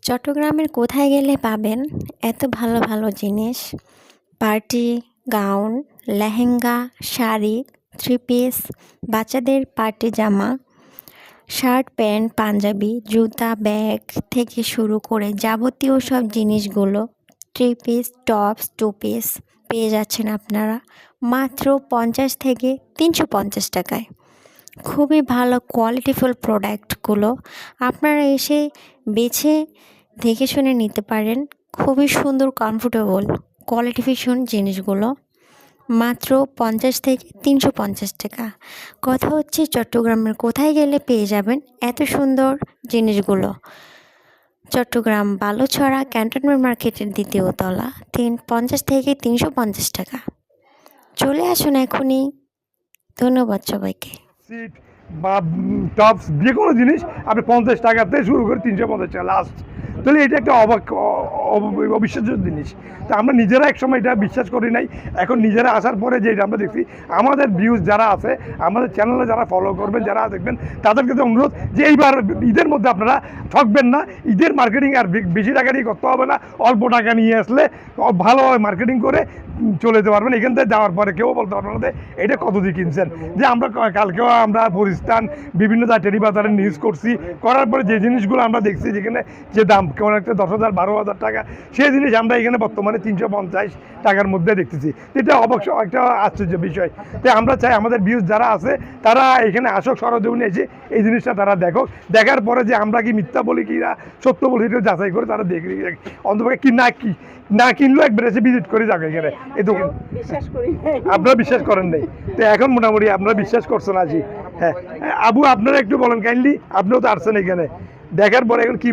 চট্টগ্রামের কোথায় গেলে পাবেন এত ভালো ভালো জিনিস? Party gown, lehenga, sari, three piece, বাচ্চাদের পার্টি জামা, শার্ট প্যান্ট, পাঞ্জাবি, জুতা, ব্যাগ থেকে শুরু করে যাবতীয় সব জিনিসগুলো three piece, tops, two piece পেয়ে যাচ্ছেন আপনারা মাত্র 50 থেকে 350 টাকায়। খুবই ভালো কোয়ালিটিফুল প্রোডাক্টগুলো আপনারা এসে বেছে দেখে শুনে নিতে পারেন। খুবই সুন্দর কমফোর্টেবল কোয়ালিটিফিকেশন জিনিসগুলো মাত্র 50 থেকে 350 টাকা। কথা হচ্ছে চট্টগ্রামের কোথায় গেলে পেয়ে যাবেন এত সুন্দর জিনিসগুলো? চট্টগ্রাম বালুছড়া ক্যান্টনমেন্ট মার্কেটের দ্বিতীয় তলা, 50 থেকে 350 টাকা। চলে আসুন এখনই। ধন্যবাদ সবাইকে। সিট বা টপস যে কোনো জিনিস আপনি 50 টাকা থেকে শুরু করে 350 টাকা লাস্ট। তাহলে এটা একটা অবিশ্বাস্য জিনিস। তা আমরা নিজেরা একসময় এটা বিশ্বাস করি নাই, এখন নিজেরা আসার পরে যে আমরা দেখছি আমাদের ভিউজ যারা আছে, আমাদের চ্যানেলে যারা ফলো করবেন, যারা দেখবেন, তাদের কাছে অনুরোধ যে এইবার ঈদের মধ্যে আপনারা ঠকবেন না। ঈদের মার্কেটিং আর বেশি টাকা নিয়ে করতে হবে না, অল্প টাকা নিয়ে আসলে ভালোভাবে মার্কেটিং করে চলে যেতে পারবেন। এখান থেকে যাওয়ার পরে কেউ বলতে পারবেন না এটা কত দিয়ে কিনছেন। যে আমরা কালকেও আমরা পরিস্থান বিভিন্ন টেরি বাজারে নিউজ করছি, করার পরে যে জিনিসগুলো আমরা দেখছি যেখানে যে দাম কেমন একটা 10,000 12,000 টাকা, সেই জিনিস আমরা এখানে বর্তমানে 350 টাকার মধ্যে দেখতেছি। এটা অবশ্য একটা আশ্চর্য বিষয়। তাই আমরা চাই আমাদের ভিউজ যারা আছে তারা এখানে আসুক, সরজমিনে এসে এই জিনিসটা তারা দেখুক, দেখার পরে যে আমরা কি মিথ্যা বলি কি না সত্য বলি এটা যাচাই করে তারা দেখে অন্তপক্ষে কি না কিনলেও একবার এসে ভিজিট করে যাবে এখানে। এই দোকান আপনারা বিশ্বাস করেন নাই, তো এখন মোটামুটি আপনারা বিশ্বাস করছেন আছি। হ্যাঁ আবু, আপনারা একটু বলেন কাইন্ডলি, আপনিও তো আসছেন এখানে, দেখার পরে এখন কি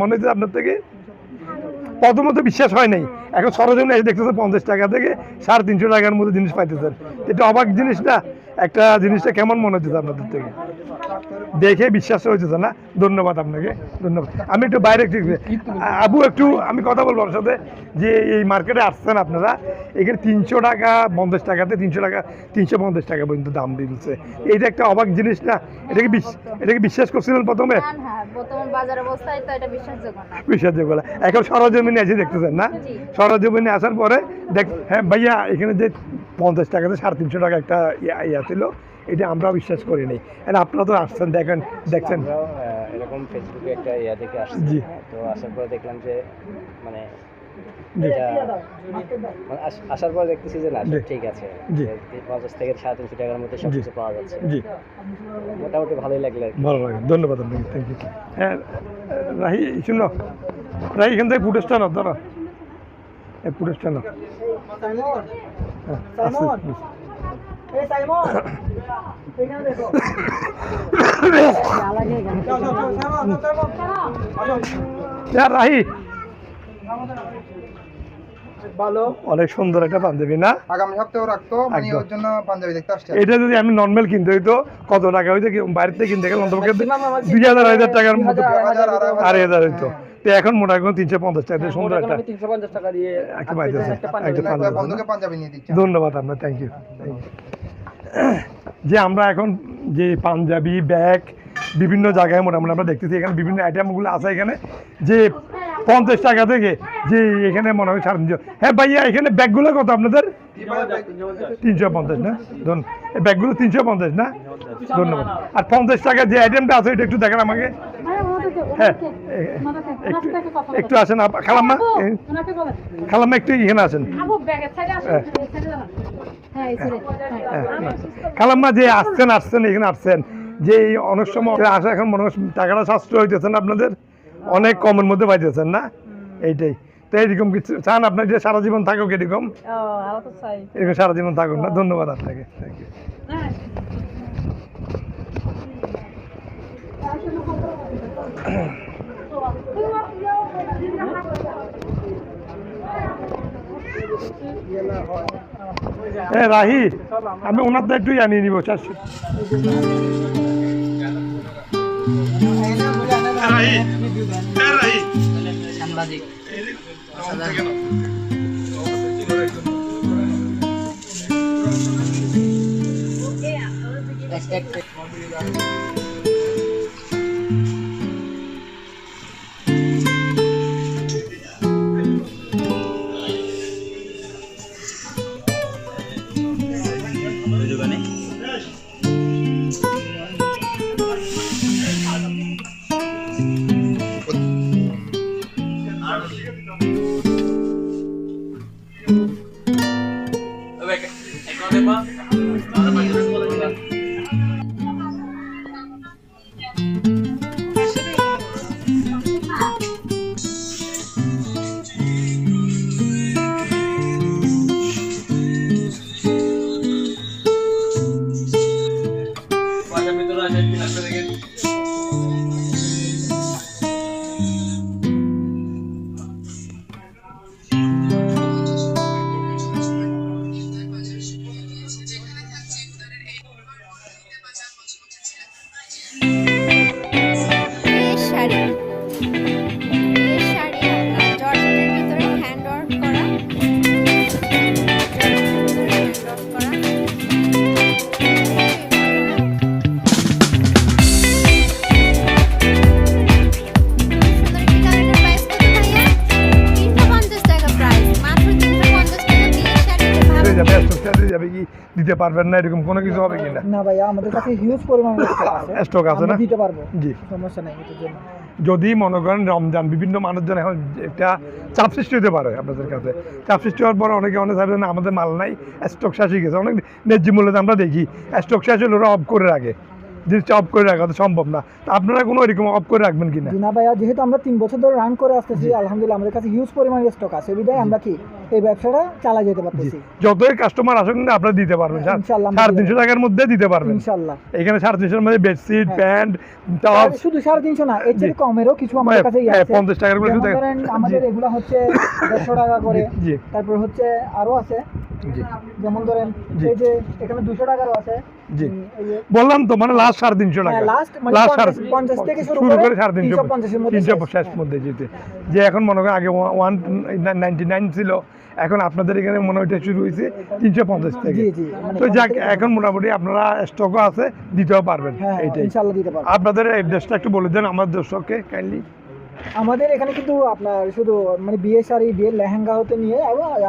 মনে হচ্ছে আপনার থেকে? প্রথমত বিশ্বাস হয় নাই, এখন সরজমিনে এসে দেখতেছেন 50 টাকা থেকে 350 টাকার মধ্যে জিনিস পাইতেছেন। এটা অবাক জিনিস না? একটা জিনিসটা কেমন মনে হচ্ছে আপনাদের থেকে? দেখে বিশ্বাস হয়েছে না? ধন্যবাদ আপনাকে, ধন্যবাদ। আমি একটু বাইরে আবু একটু আমি কথা বলবো ওর সাথে, যে এই মার্কেটে আসছেন আপনারা, এখানে 300 টাকা 50 টাকাতে 300 টাকা 350 টাকা পর্যন্ত দাম দিচ্ছে। এইটা একটা অবাক জিনিস না? এটাকে বিশ্বাস করছিলেন প্রথমে? বিশ্বাসযোগ্য না। এখন সরজমিনে এসে দেখতেছেন না? সরজমিনে আসার পরে হ্যাঁ ভাইয়া, এখানে যে 50 টাকাতে 350 টাকা একটা ইয়া ছিল, এটা আমরাও বিশ্বাস করি নাই। আপনারা তো আসছেন, দেখছেন এরকম ফেসবুকে একটা ইয়া থেকে আসছে। জি, তো আসার পরে দেখলাম যে মানে আসার পর দেখতেছি যে না ঠিক আছে, 50 থেকে 350 টাকার মধ্যে সব কিছু পাওয়া যাচ্ছে। জি, মোটামুটি ভালোই লাগলো। ভালো লাগে, ধন্যবাদ আপনাকে, থ্যাংক ইউ। হ্যাঁ রাহি, শুনো রাহি, এখান থেকে ফুটেজটা নাও, ধরো এই ফুটেজটা নাও। রাহি, ভালো, অনেক সুন্দর একটা পাঞ্জাবি না? আগামী সপ্তাহে রাখতো, মানে ওর জন্য পাঞ্জাবি দেখতে আসছে। এটা যদি আমি নর্মাল কিনতে হইতো কত টাকা হইতো? বাইরে থেকে কিনতে গেলে অন্তত 2,000 টাকার মতো, 2,500 হইতো। তো এখন মোটামুটি 350 টাকা দিয়ে সুন্দর একটা 350 টাকা দিয়ে একটা পাঞ্জাবি নিয়ে দিচ্ছি। ধন্যবাদ আপনার, থ্যাংক ইউ। যে আমরা এখন যে পাঞ্জাবি ব্যাগ বিভিন্ন জায়গায় মোটামুটি আমরা দেখতেছি, এখানে বিভিন্ন আইটেমগুলো আছে এখানে, যে 50 টাকা থেকে যে এখানে মনে হয় 350। হ্যাঁ ভাইয়া, এখানে ব্যাগগুলো কত আপনাদের? 350 না? ধরুন এই ব্যাগগুলো 350 না? ধন্যবাদ। আর 50 টাকা যে আইটেমটা আছে এটা একটু দেখেন আমাকে। হ্যাঁ একটু আসেন খালাম্মা, খালাম্মা একটু এখানে আসেন। খালাম্মা, যে আসছেন এখানে আসছেন, যে অনেক সময় আসা, এখন মনে হয় টাকাটা সাশ্রয় হইতেছেন আপনাদের, অনেক কমের মধ্যে পাইতেছেন না? এইটাই তো। এরকম কিছু চান আপনার যে সারা জীবন থাকুক এরকম? এরকম সারা জীবন থাকুক না? ধন্যবাদ আপনাকে, থ্যাংক ইউ। হ্যাঁ রাহি, আমি ওনার তো একটু জানিয়ে নিব। দিতে পারবেন না, এরকম কোনো কিছু হবে কিনা? না ভাইয়া, আমাদের কাছে হিউজ পরিমাণে স্টক আছে না? আমরা দিতে পারবো, জি। সমস্যা নেই এটার জন্য। যদি মনে করেন রমজান, বিভিন্ন মানুষজন এখন একটা চাপ সৃষ্টি হতে পারে আপনাদের কাছে, চাপ সৃষ্টি হওয়ার পরে অনেকে ভাবে না আমাদের মাল নাই, স্টক শেষ হয়ে গেছে। অনেক ন্যায্য মূল্যে আমরা দেখি স্টক শেষ হলে ওরা অফ করে রাখে, জিনিসটা অফ করে রাখা তো সম্ভব না। তো আপনারা কোনো ওইরকম অফ করে রাখবেন কিনা? জি না ভাইয়া, যেহেতু আমরা 3 বছর ধরে রান করে আসতেছি, আলহামদুলিল্লাহ আমাদের কাছে হিউজ পরিমাণে স্টক আছে, বিধায় আমরা কি এই ব্যবসাটা চালা যেতে পারতেছি। যতই কাস্টমার আসুন না আপনারা দিতে পারবেন, ইনশাআল্লাহ 350 টাকার মধ্যে দিতে পারবেন ইনশাআল্লাহ। এখানে 350 মধ্যে বেডশিট, হ্যাঁ। প্যান্ট, টপ, শুধু 350 না, এর চেয়ে কমেরও কিছু আমাদের কাছে আছে। 50 টাকার করে যেমন শুধু ধরেন আমাদের এগুলা হচ্ছে 150 টাকা করে। জি তারপর হচ্ছে আরো আছে, জি যেমন ধরেন জি। এই যে এখানে 200 টাকারও আছে। জি এই যে বললাম তো, মানে লাস্ট 350 টাকা, লাস্ট মানে লাস্ট 50 থেকে শুরু শুরু করে করে 350 350 এর মধ্যে 300 শেষ মধ্যে যেতে, যে এখন মনে করেন আগে 199 ছিল, এখন আপনাদের এখানে মনে হয় এটা শুরু হয়েছে 350 থেকে। জি জি, মানে তো 50 যাক, থেকে এখন মোটামুটি আপনারা স্টকও আছে, দিতেও পারবেন। হ্যাঁ এইটাই ইনশাআল্লাহ দিতে পারবো। আপনাদের অ্যাড্রেসটা একটু বলে দেন আমার দর্শককে কাইন্ডলি। আমাদের এখানে কিন্তু আপনার শুধু মানে বিয়ে শাড়ি, বিয়ের লেহেঙ্গা হতে নিয়ে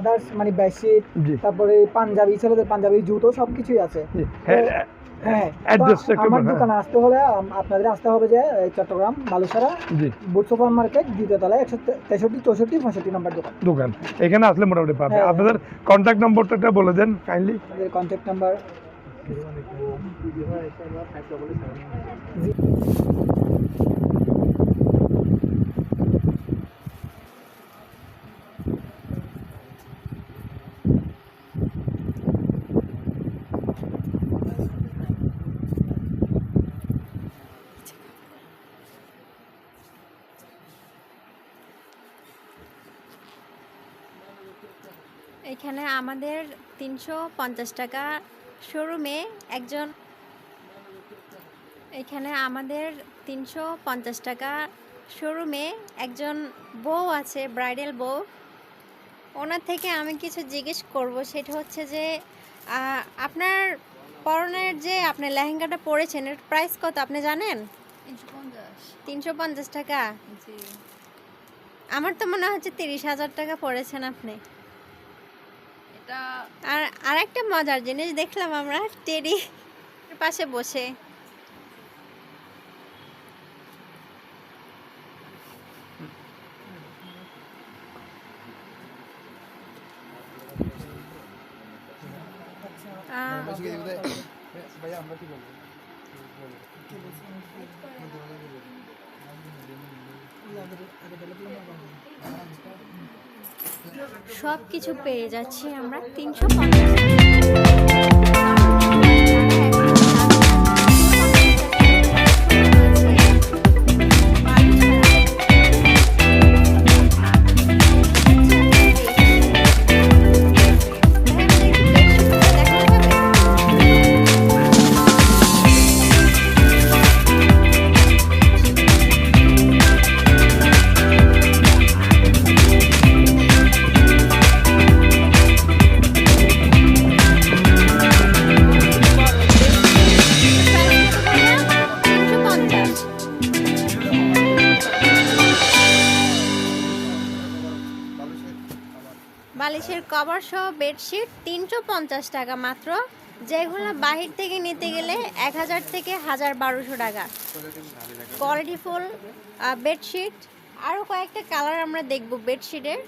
আদার্স মানে বেডশিট, জি। তারপরে পাঞ্জাবি, ছেলেদের পাঞ্জাবি, জুতো সবকিছুই আছে। হ্যাঁ, অ্যাড্রেসটা একটু আমার বলেন। দোকানে আসতে হলে আপনাদের আসতে হবে যে চট্টগ্রাম বালুসারা জি বুট সুপার মার্কেট, দ্বিতীয় তলায় 163, 64, 65 নম্বর দোকান। দোকান, এখানে আসলে মোটামুটি পাবে। হ্যাঁ। আপনাদের কন্ট্যাক্ট নম্বরটা একটা বলে দেন কাইন্ডলি। আমাদের কন্ট্যাক্ট নাম্বার এখানে আমাদের 350 টাকা শোরুমে একজন, এখানে আমাদের 350 টাকা শোরুমে একজন বউ আছে, ব্রাইডাল বউ। ওনার থেকে আমি কিছু জিজ্ঞেস করব, সেটা হচ্ছে যে আপনার পরনের যে আপনি লেহেঙ্গাটা পরেছেন, এর প্রাইস কত আপনি জানেন? 350 টাকা। আমার তো মনে হচ্ছে 30,000 টাকা পড়েছেন আপনি। আর আরেকটা মজার জিনিস দেখলাম আমরা টেডি পাশে বসে। সব কিছু পেয়ে যাচ্ছি আমরা 350 বালিশের কভার সহ বেডশিট 350 টাকা মাত্র, যেগুলো বাহির থেকে নিতে গেলে 1000 থেকে 1200 টাকা। কোয়ালিটিফুল বেডশিট। আরও কয়েকটা কালার আমরা দেখব বেডশিটের।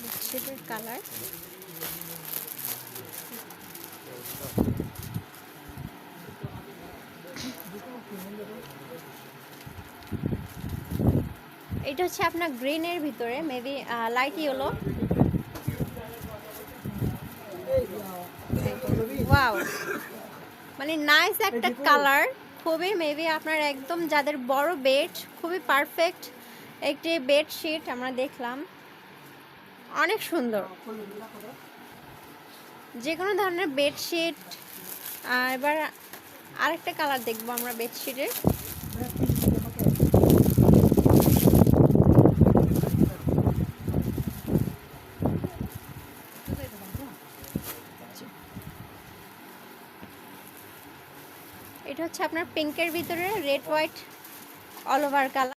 বেডশিটের কালার এটা হচ্ছে আপনার গ্রিনের ভিতরে, মেবি লাইট ইয়েলো। ওয়াও, মানে নাইস একটা কালার, খুবই মেবি আপনার একদম যাদের বড় বেড, খুবই পারফেক্ট একটি বেডশিট আমরা দেখলাম, অনেক সুন্দর। যে কোনো ধরনের বেডশিট। এবার আরেকটা কালার দেখবো আমরা বেডশিটের। এটা হচ্ছে আপনার পিঙ্কের ভিতরে red white all over colour.